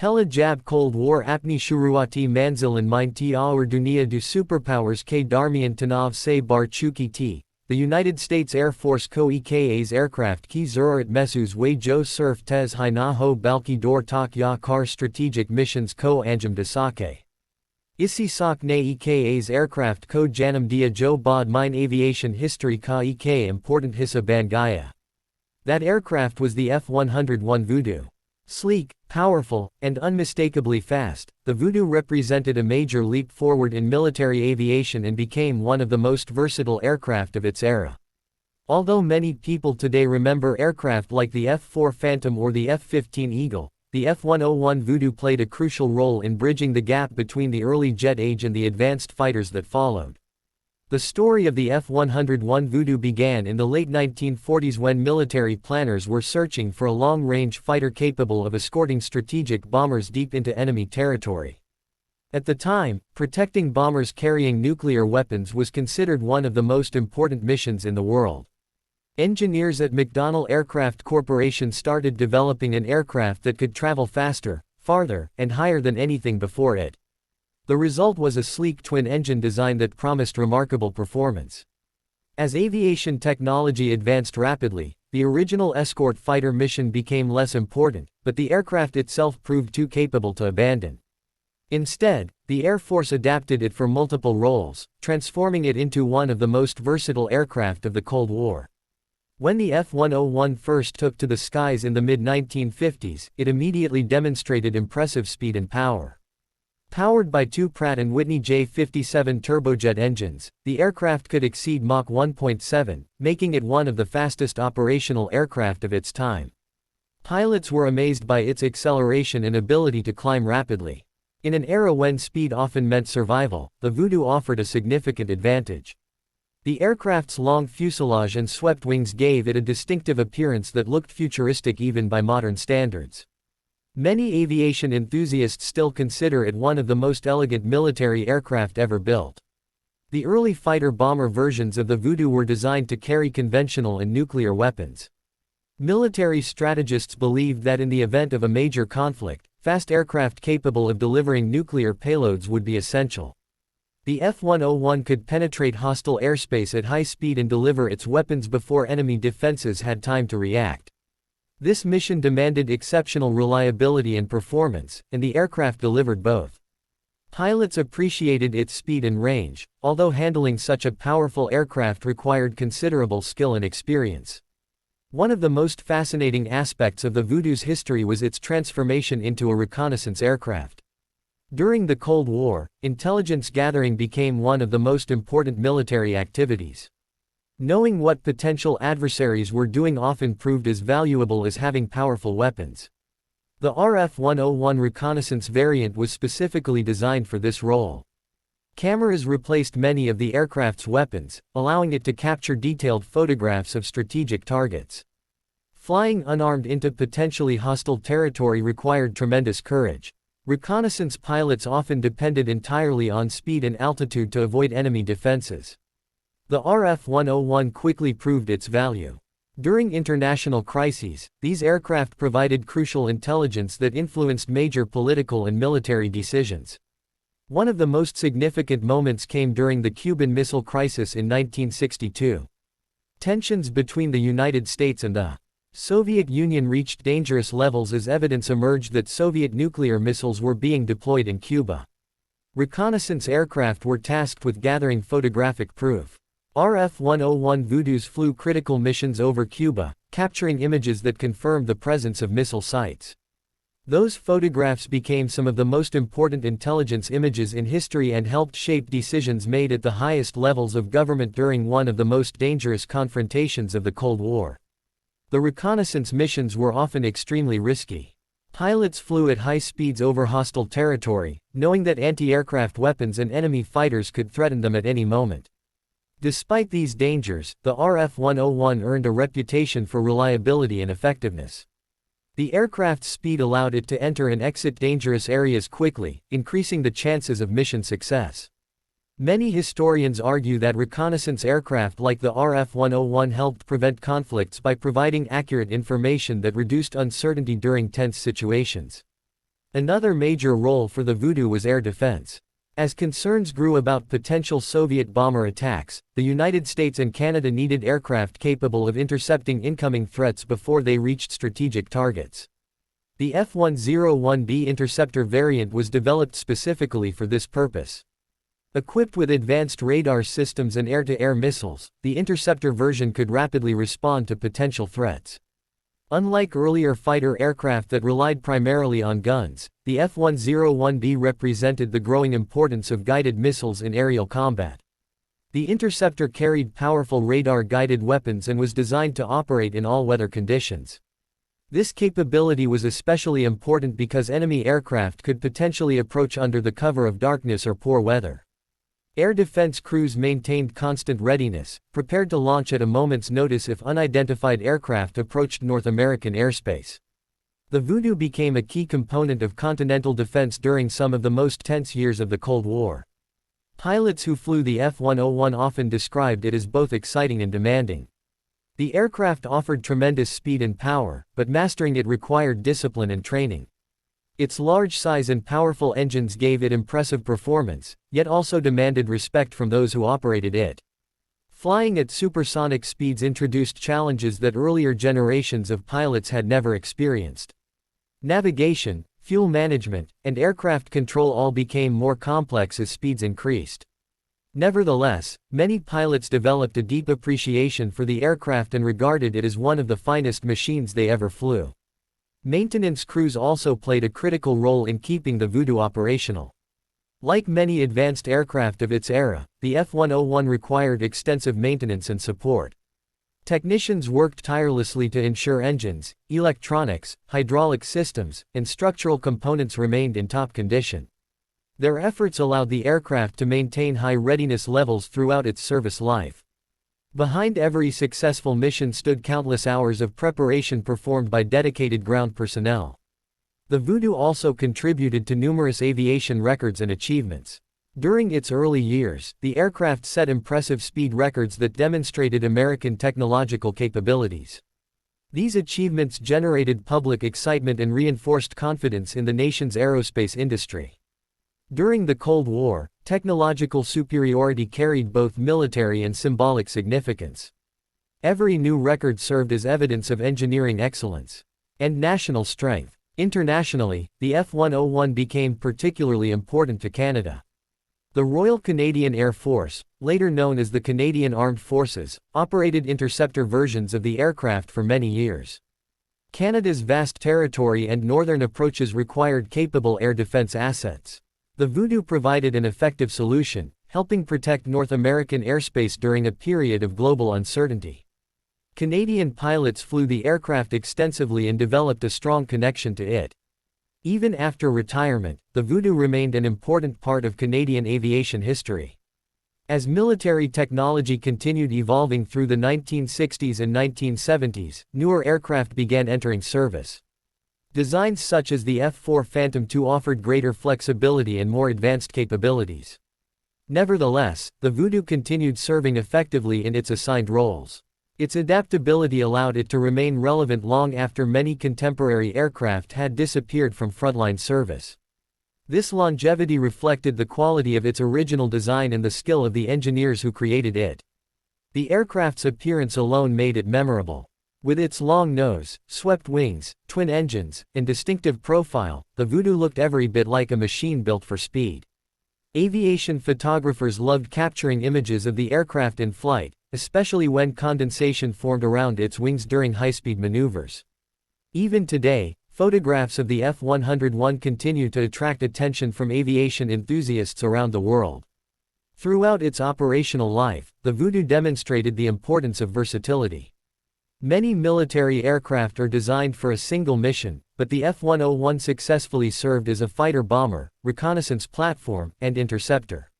Pehla jab Cold War apni shuruati manzilan mainti aur dunia du superpowers ke darmian tanav se bar chuki t. The United States Air Force ko EKA's aircraft ki zurat mesus way jo surf tez hina ho balki dor tak ya kar strategic missions ko anjam dasake. Isi sak ne EKA's aircraft ko janam dia jo bod mine aviation history ka ek important hissa bangaya. That aircraft was the F-101 Voodoo. Sleek, powerful, and unmistakably fast, the Voodoo represented a major leap forward in military aviation and became one of the most versatile aircraft of its era. Although many people today remember aircraft like the F-4 Phantom or the F-15 Eagle, the F-101 Voodoo played a crucial role in bridging the gap between the early jet age and the advanced fighters that followed. The story of the F-101 Voodoo began in the late 1940s when military planners were searching for a long-range fighter capable of escorting strategic bombers deep into enemy territory. At the time, protecting bombers carrying nuclear weapons was considered one of the most important missions in the world. Engineers at McDonnell Aircraft Corporation started developing an aircraft that could travel faster, farther, and higher than anything before it. The result was a sleek twin-engine design that promised remarkable performance. As aviation technology advanced rapidly, the original escort fighter mission became less important, but the aircraft itself proved too capable to abandon. Instead, the Air Force adapted it for multiple roles, transforming it into one of the most versatile aircraft of the Cold War. When the F-101 first took to the skies in the mid-1950s, it immediately demonstrated impressive speed and power. Powered by two Pratt & Whitney J57 turbojet engines, the aircraft could exceed Mach 1.7, making it one of the fastest operational aircraft of its time. Pilots were amazed by its acceleration and ability to climb rapidly. In an era when speed often meant survival, the Voodoo offered a significant advantage. The aircraft's long fuselage and swept wings gave it a distinctive appearance that looked futuristic even by modern standards. Many aviation enthusiasts still consider it one of the most elegant military aircraft ever built. The early fighter-bomber versions of the Voodoo were designed to carry conventional and nuclear weapons. Military strategists believed that in the event of a major conflict, fast aircraft capable of delivering nuclear payloads would be essential. The F-101 could penetrate hostile airspace at high speed and deliver its weapons before enemy defenses had time to react. This mission demanded exceptional reliability and performance, and the aircraft delivered both. Pilots appreciated its speed and range, although handling such a powerful aircraft required considerable skill and experience. One of the most fascinating aspects of the Voodoo's history was its transformation into a reconnaissance aircraft. During the Cold War, intelligence gathering became one of the most important military activities. Knowing what potential adversaries were doing often proved as valuable as having powerful weapons. The RF-101 reconnaissance variant was specifically designed for this role. Cameras replaced many of the aircraft's weapons, allowing it to capture detailed photographs of strategic targets. Flying unarmed into potentially hostile territory required tremendous courage. Reconnaissance pilots often depended entirely on speed and altitude to avoid enemy defenses. The RF-101 quickly proved its value. During international crises, these aircraft provided crucial intelligence that influenced major political and military decisions. One of the most significant moments came during the Cuban Missile Crisis in 1962. Tensions between the United States and the Soviet Union reached dangerous levels as evidence emerged that Soviet nuclear missiles were being deployed in Cuba. Reconnaissance aircraft were tasked with gathering photographic proof. RF-101 Voodoos flew critical missions over Cuba, capturing images that confirmed the presence of missile sites. Those photographs became some of the most important intelligence images in history and helped shape decisions made at the highest levels of government during one of the most dangerous confrontations of the Cold War. The reconnaissance missions were often extremely risky. Pilots flew at high speeds over hostile territory, knowing that anti-aircraft weapons and enemy fighters could threaten them at any moment. Despite these dangers, the RF-101 earned a reputation for reliability and effectiveness. The aircraft's speed allowed it to enter and exit dangerous areas quickly, increasing the chances of mission success. Many historians argue that reconnaissance aircraft like the RF-101 helped prevent conflicts by providing accurate information that reduced uncertainty during tense situations. Another major role for the Voodoo was air defense. As concerns grew about potential Soviet bomber attacks, the United States and Canada needed aircraft capable of intercepting incoming threats before they reached strategic targets. The F-101B Interceptor variant was developed specifically for this purpose. Equipped with advanced radar systems and air-to-air missiles, the Interceptor version could rapidly respond to potential threats. Unlike earlier fighter aircraft that relied primarily on guns, the F-101B represented the growing importance of guided missiles in aerial combat. The Interceptor carried powerful radar-guided weapons and was designed to operate in all-weather conditions. This capability was especially important because enemy aircraft could potentially approach under the cover of darkness or poor weather. Air defense crews maintained constant readiness, prepared to launch at a moment's notice if unidentified aircraft approached North American airspace. The Voodoo became a key component of continental defense during some of the most tense years of the Cold War. Pilots who flew the F-101 often described it as both exciting and demanding. The aircraft offered tremendous speed and power, but mastering it required discipline and training. Its large size and powerful engines gave it impressive performance, yet also demanded respect from those who operated it. Flying at supersonic speeds introduced challenges that earlier generations of pilots had never experienced. Navigation, fuel management, and aircraft control all became more complex as speeds increased. Nevertheless, many pilots developed a deep appreciation for the aircraft and regarded it as one of the finest machines they ever flew. Maintenance crews also played a critical role in keeping the Voodoo operational. Like many advanced aircraft of its era, the F-101 required extensive maintenance and support. Technicians worked tirelessly to ensure engines, electronics, hydraulic systems, and structural components remained in top condition. Their efforts allowed the aircraft to maintain high readiness levels throughout its service life. Behind every successful mission stood countless hours of preparation performed by dedicated ground personnel. The Voodoo also contributed to numerous aviation records and achievements. During its early years, the aircraft set impressive speed records that demonstrated American technological capabilities. These achievements generated public excitement and reinforced confidence in the nation's aerospace industry. During the Cold War, technological superiority carried both military and symbolic significance. Every new record served as evidence of engineering excellence and national strength. Internationally, the F-101 became particularly important to Canada. The Royal Canadian Air Force, later known as the Canadian Armed Forces, operated interceptor versions of the aircraft for many years. Canada's vast territory and northern approaches required capable air defense assets. The Voodoo provided an effective solution, helping protect North American airspace during a period of global uncertainty. Canadian pilots flew the aircraft extensively and developed a strong connection to it. Even after retirement, the Voodoo remained an important part of Canadian aviation history. As military technology continued evolving through the 1960s and 1970s, newer aircraft began entering service. Designs such as the F-4 Phantom II offered greater flexibility and more advanced capabilities. Nevertheless, the Voodoo continued serving effectively in its assigned roles. Its adaptability allowed it to remain relevant long after many contemporary aircraft had disappeared from frontline service. This longevity reflected the quality of its original design and the skill of the engineers who created it. The aircraft's appearance alone made it memorable. With its long nose, swept wings, twin engines, and distinctive profile, the Voodoo looked every bit like a machine built for speed. Aviation photographers loved capturing images of the aircraft in flight, especially when condensation formed around its wings during high-speed maneuvers. Even today, photographs of the F-101 continue to attract attention from aviation enthusiasts around the world. Throughout its operational life, the Voodoo demonstrated the importance of versatility. Many military aircraft are designed for a single mission, but the F-101 successfully served as a fighter-bomber, reconnaissance platform, and interceptor.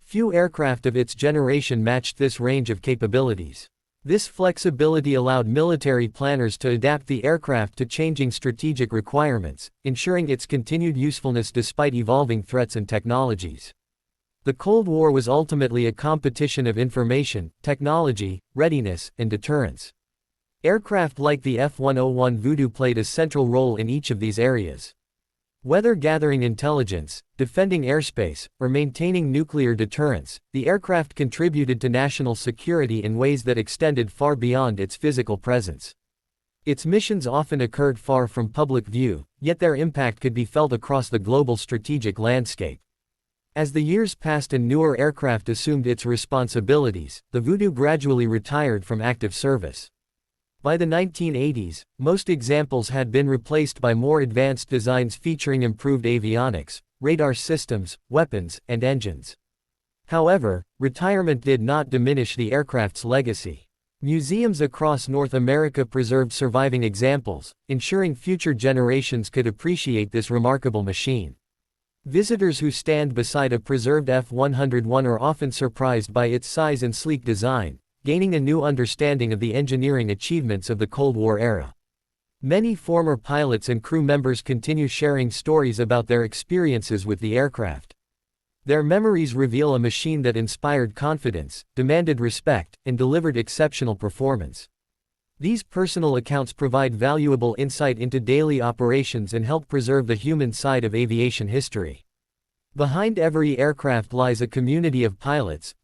Few aircraft of its generation matched this range of capabilities. This flexibility allowed military planners to adapt the aircraft to changing strategic requirements, ensuring its continued usefulness despite evolving threats and technologies. The Cold War was ultimately a competition of information, technology, readiness, and deterrence. Aircraft like the F-101 Voodoo played a central role in each of these areas. Whether gathering intelligence, defending airspace, or maintaining nuclear deterrence, the aircraft contributed to national security in ways that extended far beyond its physical presence. Its missions often occurred far from public view, yet their impact could be felt across the global strategic landscape. As the years passed and newer aircraft assumed its responsibilities, the Voodoo gradually retired from active service. By the 1980s, most examples had been replaced by more advanced designs featuring improved avionics, radar systems, weapons, and engines. However, retirement did not diminish the aircraft's legacy. Museums across North America preserved surviving examples, ensuring future generations could appreciate this remarkable machine. Visitors who stand beside a preserved F-101 are often surprised by its size and sleek design, gaining a new understanding of the engineering achievements of the Cold War era. Many former pilots and crew members continue sharing stories about their experiences with the aircraft. Their memories reveal a machine that inspired confidence, demanded respect, and delivered exceptional performance. These personal accounts provide valuable insight into daily operations and help preserve the human side of aviation history. Behind every aircraft lies a community of pilots,